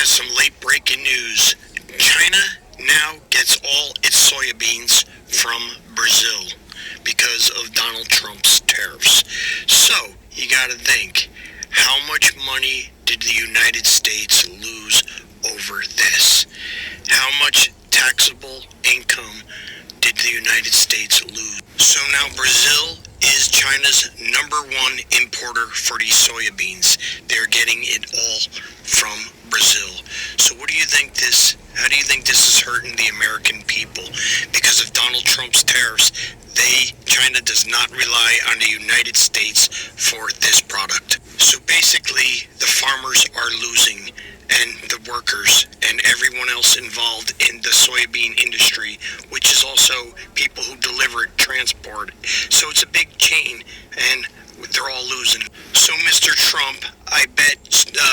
has some late breaking news. China now gets all its soybeans from Brazil because of Donald Trump's tariffs. So, you gotta think, how much money did the United States lose over this? How much taxable income did the United States lose? So now Brazil is China's number one importer for these soybeans. They're getting it all from Brazil. So how do you think this is hurting the American people? Because of Donald Trump's tariffs, China does not rely on the United States for this product. So basically, the farmers are losing, and the workers and everyone else involved in the soybean industry, which is also people who deliver it, transport. So it's a big chain, and they're all losing. So Mr. Trump, I bet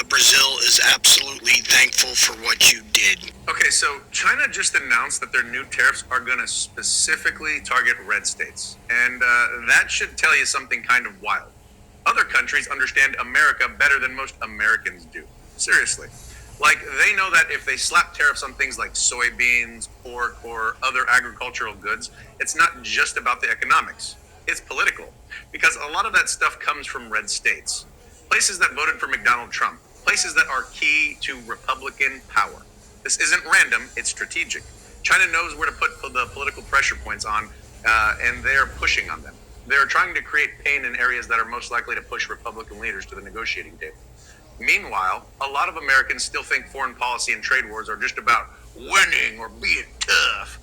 Brazil is absolutely thankful for what you did. Okay, so China just announced that their new tariffs are going to specifically target red states. And that should tell you something kind of wild. Other countries understand America better than most Americans do. Seriously. Like, they know that if they slap tariffs on things like soybeans, pork, or other agricultural goods, it's not just about the economics. It's political. Because a lot of that stuff comes from red states. Places that voted for Donald Trump. Places that are key to Republican power. This isn't random, it's strategic. China knows where to put the political pressure points on, and they're pushing on them. They're trying to create pain in areas that are most likely to push Republican leaders to the negotiating table. Meanwhile, a lot of Americans still think foreign policy and trade wars are just about winning or being tough.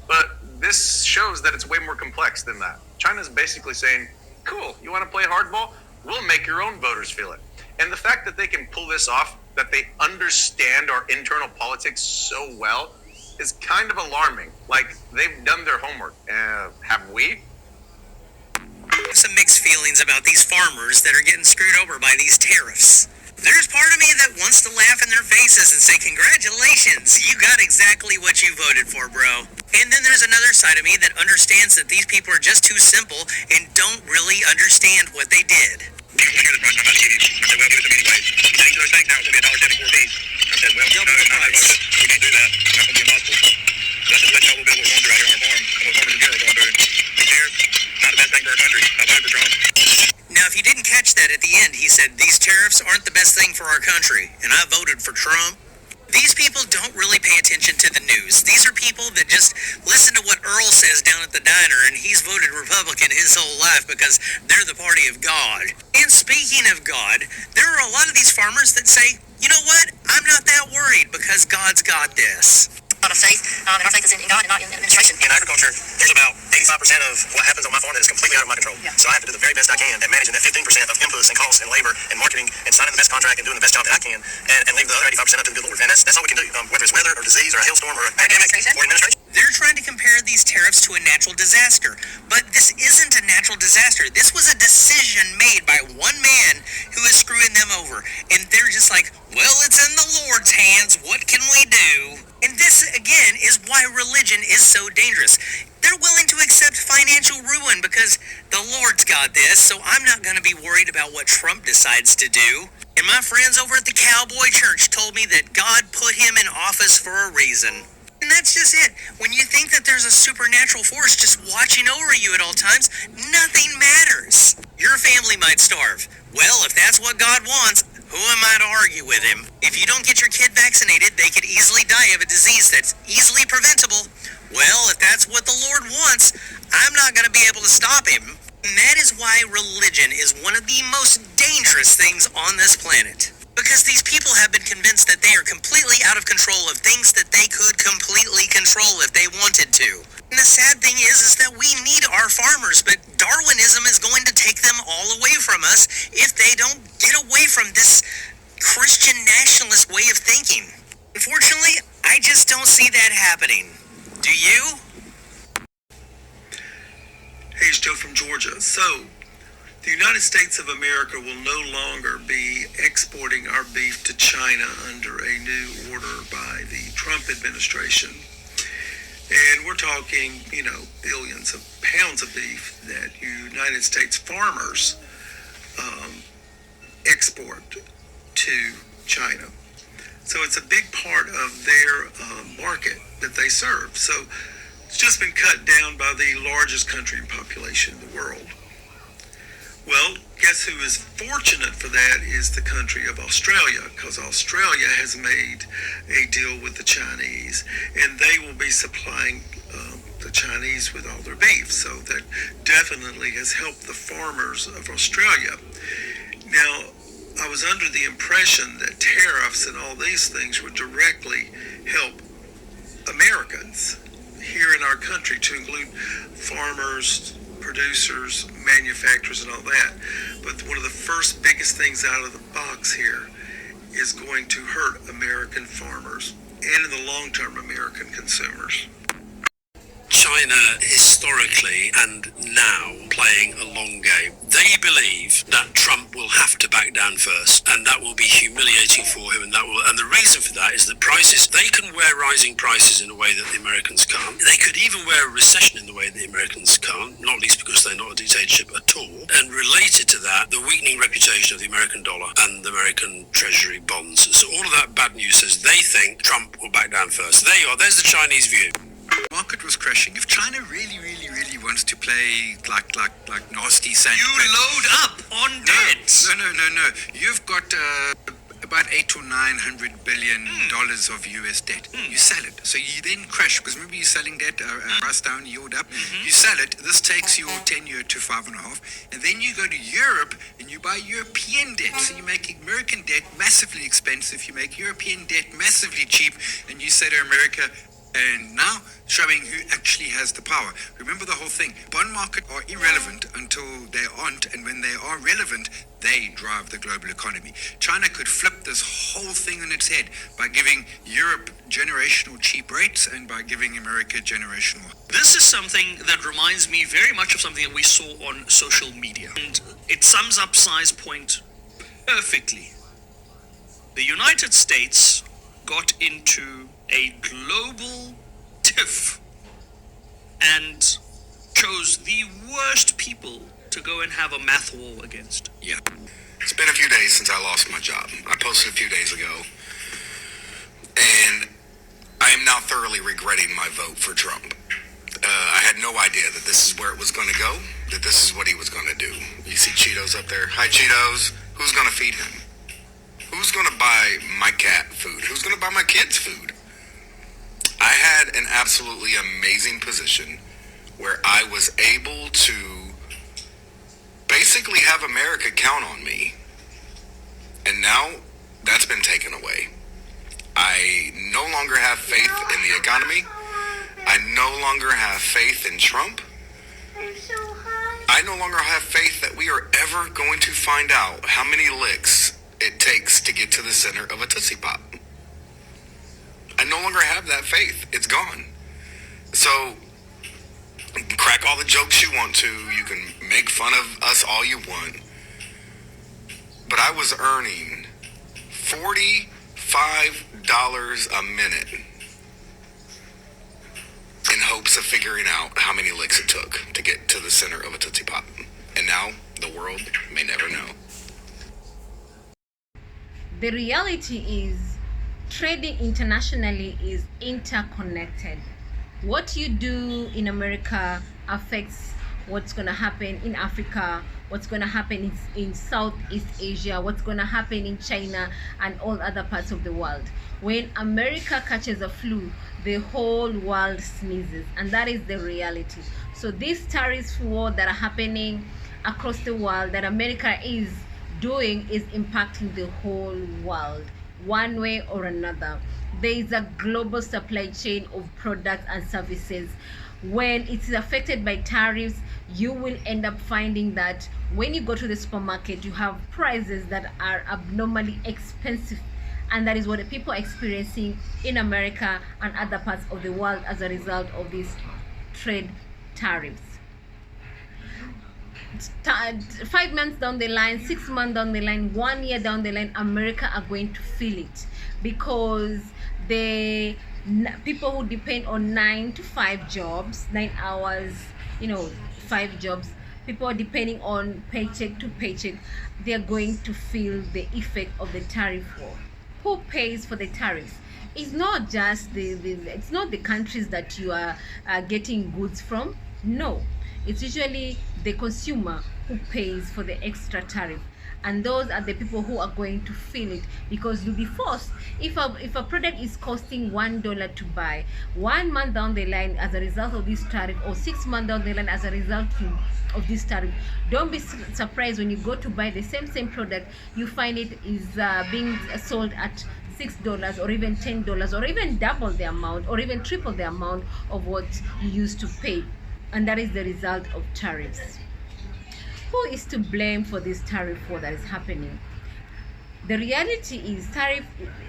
But this shows that it's way more complex than that. China's basically saying, cool, you want to play hardball? We'll make your own voters feel it. And the fact that they can pull this off, that they understand our internal politics so well, is kind of alarming. Like, they've done their homework. Have we? Some mixed feelings about these farmers that are getting screwed over by these tariffs. There's part of me that wants to laugh in their faces and say, congratulations, you got exactly what you voted for, bro. And then there's another side of me that understands that these people are just too simple and don't really understand what they did. I hear the price, I'm not eating. I said, well, give it to me anyways. You said, each of those steak now is going to be $1.74 a piece. I said, well, no, we can't do that. It's not going to be impossible. So I said, let's know a little bit what we're going through out here on our farm, and what farmers in general are going through. These tariffs, not the best thing for our country. I voted for Trump. Now, if you didn't catch that at the end, he said, these tariffs aren't the best thing for our country, and I voted for Trump. These people don't really pay attention to the news. These are people that just listen to what Earl says down at the diner, and he's voted Republican his whole life because they're the party of God. And speaking of God, there are a lot of these farmers that say, you know what, I'm not that worried because God's got this. A lot of faith, and our faith is in God and not in administration. In agriculture, there's about 85% of what happens on my farm that is completely out of my control. Yeah. So I have to do the very best I can at managing that 15% of inputs and costs and labor and marketing and signing the best contract and doing the best job that I can, and leave the other 85% up to the good Lord. And that's all we can do, whether it's weather or disease or a hailstorm or a pandemic or administration. They're trying to compare these tariffs to a natural disaster, but this isn't a natural disaster. This was a decision made by one man who is screwing them over, and they're just like, well, it's in the Lord's hands, what can we do? And this, again, is why religion is so dangerous. They're willing to accept financial ruin because the Lord's got this, so I'm not going to be worried about what Trump decides to do. And my friends over at the Cowboy Church told me that God put him in office for a reason. And that's just it. When you think that there's a supernatural force just watching over you at all times, nothing matters. Your family might starve. Well, if that's what God wants, who am I to argue with him? If you don't get your kid vaccinated, they could easily die of a disease that's easily preventable. Well, if that's what the Lord wants, I'm not going to be able to stop him. And that is why religion is one of the most dangerous things on this planet. Because these people have been convinced that they are completely out of control of things that they could completely control if they wanted to. And the sad thing is that we need our farmers, but Darwinism is going to take them all away from us if they don't get away from this Christian nationalist way of thinking. Unfortunately, I just don't see that happening. Do you? Hey, it's Joe from Georgia. So, the United States of America will no longer be exporting our beef to China under a new order by the Trump administration. And we're talking, billions of pounds of beef that United States farmers export to China. So it's a big part of their market that they serve. So it's just been cut down by the largest country in population in the world. Well, guess who is fortunate for that is the country of Australia, because Australia has made a deal with the Chinese, and they will be supplying the Chinese with all their beef. So that definitely has helped the farmers of Australia. Now, I was under the impression that tariffs and all these things would directly help Americans here in our country, to include farmers, producers, manufacturers, and all that. But one of the first biggest things out of the box here is going to hurt American farmers and in the long term American consumers. China historically and now playing a long game. They believe that Trump will have to back down first, and that will be humiliating for him. And the reason for that is that prices, they can wear rising prices in a way that the Americans can't. They could even wear a recession in the way that the Americans can't, not least because they're not a dictatorship at all. And related to that, the weakening reputation of the American dollar and the American Treasury bonds. So all of that bad news says they think Trump will back down first. There you are. There's the Chinese view. Market was crashing. If China really wants to play like nasty Santa, You load up on debt. No. You've got about $800 or $900 billion of US debt. You sell it, so you then crash, because remember you're selling debt, price down, yield up. You sell it. This takes your 10-year to 5.5, and then you go to Europe and you buy European debt. So you make American debt massively expensive. You make European debt massively cheap, and you say to America, and now showing who actually has the power. Remember the whole thing. Bond market are irrelevant until they aren't, and when they are relevant, they drive the global economy. China could flip this whole thing on its head by giving Europe generational cheap rates and by giving America generational. This is something that reminds me very much of something that we saw on social media. And it sums up Size Point perfectly. The United States got into a global tiff and chose the worst people to go and have a math war against. Yeah. It's been a few days since I lost my job. I posted a few days ago, and I am now thoroughly regretting my vote for Trump. I had no idea that this is where it was going to go, that this is what he was going to do. You see Cheetos up there? Hi, Cheetos. Who's going to feed him? Who's going to buy my cat food? Who's going to buy my kids food? I had an absolutely amazing position where I was able to basically have America count on me. And now that's been taken away. I no longer have faith in the economy. I no longer have faith in Trump. I no longer have faith that we are ever going to find out how many licks it takes to get to the center of a Tootsie Pop. I no longer have that faith. It's gone. So, you can crack all the jokes you want to. You can make fun of us all you want. But I was earning $45 a minute in hopes of figuring out how many licks it took to get to the center of a Tootsie Pop. And now, the world may never know. The reality is, trading internationally is interconnected. What you do in America affects what's going to happen in Africa, what's going to happen in Southeast Asia, what's going to happen in China and all other parts of the world. When America catches a flu, the whole world sneezes, and that is the reality. So these tariffs war that are happening across the world that America is doing is impacting the whole world one way or another. There is a global supply chain of products and services. When it's affected by tariffs, you will end up finding that when you go to the supermarket, you have prices that are abnormally expensive, and that is what the people are experiencing in America and other parts of the world as a result of these trade tariffs. 5 months down the line, 6 months down the line, 1 year down the line, America are going to feel it, because the people who depend on 9 to 5 jobs, 9 hours, 5 jobs, people are depending on paycheck to paycheck, they're going to feel the effect of the tariff war. Who pays for the tariffs? It's not just it's not the countries that you are getting goods from. No, it's usually the consumer who pays for the extra tariff, and those are the people who are going to feel it, because you'll be forced. If a product is costing $1 to buy, 1 month down the line as a result of this tariff, or 6 months down the line as a result of this tariff, don't be surprised when you go to buy the same product, you find it is being sold at $6 or even $10, or even double the amount, or even triple the amount of what you used to pay. And that is the result of tariffs. Who is to blame for this tariff war that is happening? The reality is, tariff,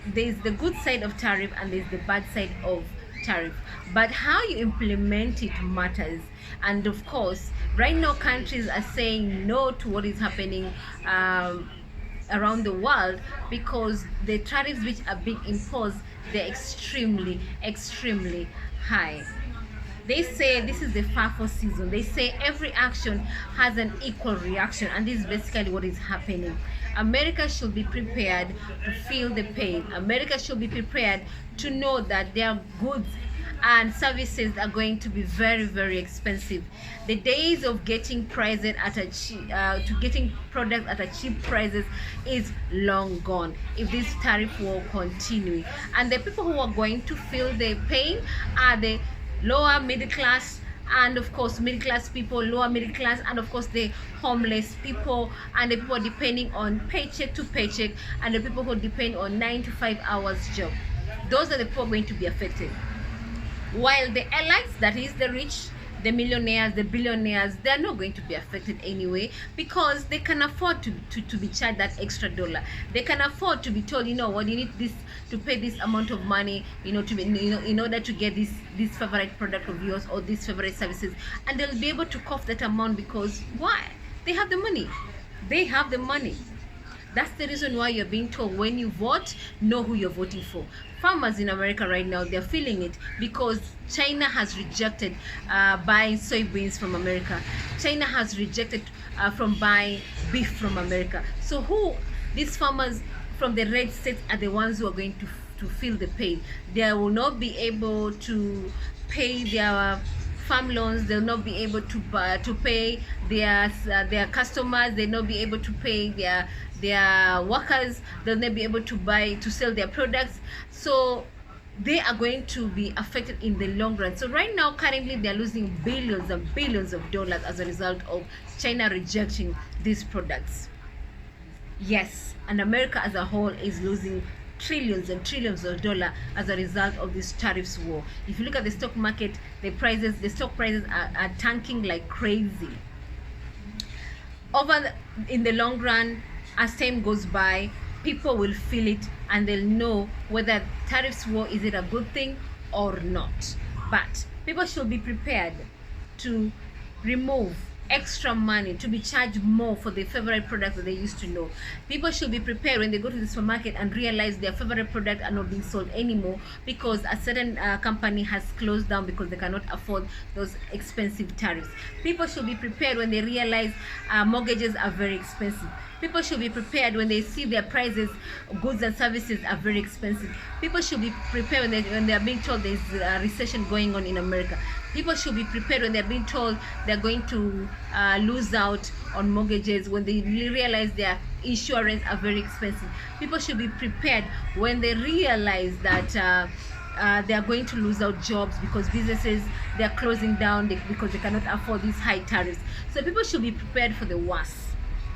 there's the good side of tariff and there's the bad side of tariff, but how you implement it matters. And of course, right now countries are saying no to what is happening around the world, because the tariffs which are being imposed, they're extremely high. They say this is the FAFO season. They say every action has an equal reaction, and this is basically what is happening. America should be prepared to feel the pain. America should be prepared to know that their goods and services are going to be very expensive. The days of getting prices at a getting products at a cheap prices is long gone if this tariff war continues. And the people who are going to feel the pain are the lower middle class, and of course middle class people, lower middle class, and of course the homeless people, and the people depending on paycheck to paycheck, and the people who depend on 9 to 5 hours job. Those are the people going to be affected. While the elites, that is the rich, the millionaires, the billionaires, they're not going to be affected anyway, because they can afford to be charged that extra dollar. They can afford to be told, you know what, you need this to pay this amount of money, to be, in order to get this favorite product of yours or these favorite services, and they'll be able to cough that amount, because why? They have the money. They have the money. That's the reason why you're being told, when you vote, know who you're voting for. Farmers in America right now, they're feeling it, because China has rejected buying soybeans from America. China has rejected from buying beef from America. So these farmers from the red states are the ones who are going to feel the pain. They will not be able to pay their farm loans. They'll not be able to pay their customers. They'll not be able to pay their workers. They'll not be able to sell their products. So they are going to be affected in the long run. So right now, currently, they're losing billions and billions of dollars as a result of China rejecting these products. Yes, and America as a whole is losing trillions and trillions of dollars as a result of this tariffs war. If you look at the stock market, the stock prices are tanking like crazy. In the long run, as time goes by, people will feel it, and they'll know whether tariffs war is it a good thing or not. But people should be prepared to remove extra money, to be charged more for their favorite products that they used to know. People should be prepared when they go to the supermarket and realize their favorite products are not being sold anymore, because a certain company has closed down because they cannot afford those expensive tariffs. People should be prepared when they realize mortgages are very expensive. People should be prepared when they see their prices, goods and services are very expensive. People should be prepared when they are being told there's a recession going on in America. People should be prepared when they're being told they're going to lose out on mortgages, when they realize their insurance are very expensive. People should be prepared when they realize that they are going to lose out jobs because businesses, they're closing down because they cannot afford these high tariffs. So people should be prepared for the worst.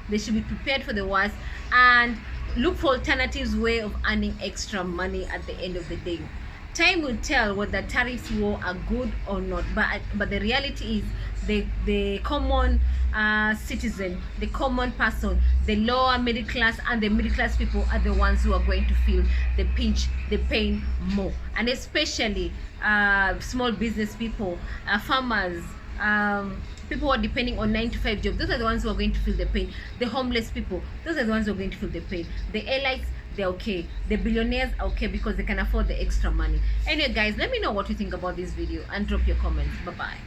They should be prepared for the worst and look for alternatives way of earning extra money at the end of the day. Time will tell whether tariffs war are good or not, but the reality is the common citizen, the common person, the lower middle class and the middle class people are the ones who are going to feel the pinch, the pain more, and especially small business people, farmers, people who are depending on 9 to 5 jobs. Those are the ones who are going to feel the pain. The homeless people, those are the ones who are going to feel the pain. The elites, they're okay. The billionaires are okay because they can afford the extra money. Anyway guys, let me know what you think about this video and drop your comments. Bye bye.